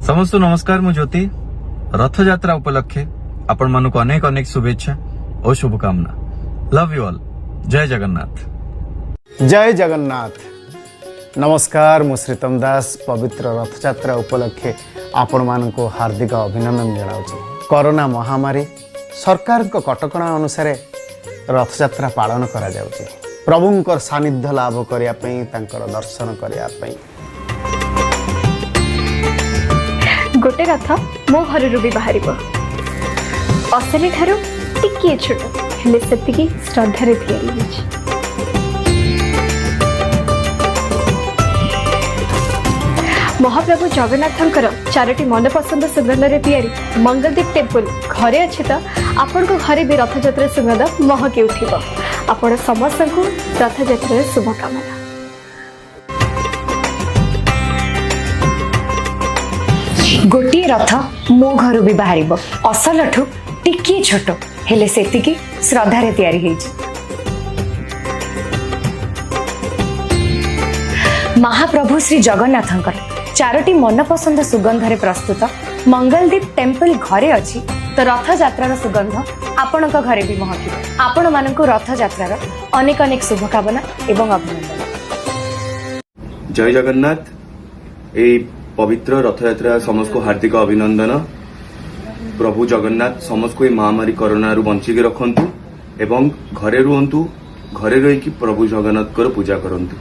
समस्त नमस्कार मु ज्योति रथ यात्रा उपलक्षे आपण मानक अनेक अनेक शुभेच्छा और शुभकामना। Love you all. जय जगन्नाथ। जय जगन्नाथ। नमस्कार मु श्रीतम दास पवित्र रथ यात्रा उपलक्षे आपण मानक हार्दिक अभिनंदन जनाऊँ। कोरोना महामारी सरकार कटकणा अनुसार रथ यात्रा पालन करा जाउछि। प्रभुंकर सानिध्य लाभ करिया पई तांकर दर्शन करिया पई गोटे रथ मो घर भी बाहर असली ठारू टिके छोट हेले सेतिकी श्रद्धारे तैयारी होछि। महाप्रभु जगन्नाथंकर चारोटी मनपसंद सुगंध रे तैयारी मंगलदीप टेम्पल घरे अच्छे तो आपण को घरे भी रथ यात्रा सुगंध महकी उठिब। आपण समस्त को रथ यात्रा शुभकामना। गोटे रथ मो घर भी बाहर असल ठू टिके छोट हेले सेतिकी श्रद्धारे तैयारी होइछि। महाप्रभु श्री जगन्नाथंकर चारोटी मनपसंद सुगंधरे प्रस्तुत मंगलदीप टेम्पल घरे अच्छी तो रथ यात्रार सुगंध आपण घरे भी महकिब। आपण मानक रथ यात्रार अनेक अनेक शुभकामना एवं अभिनंदन। जय जगन्नाथ। ए पवित्र रथ यात्रा समस्त को हार्दिक अभिनंदन। प्रभु जगन्नाथ समस्त को महामारी कोरोना रु बंचिक रखंतु एवं घरे रुहंतु। घरे रही प्रभु जगन्नाथ पूजा करंतु।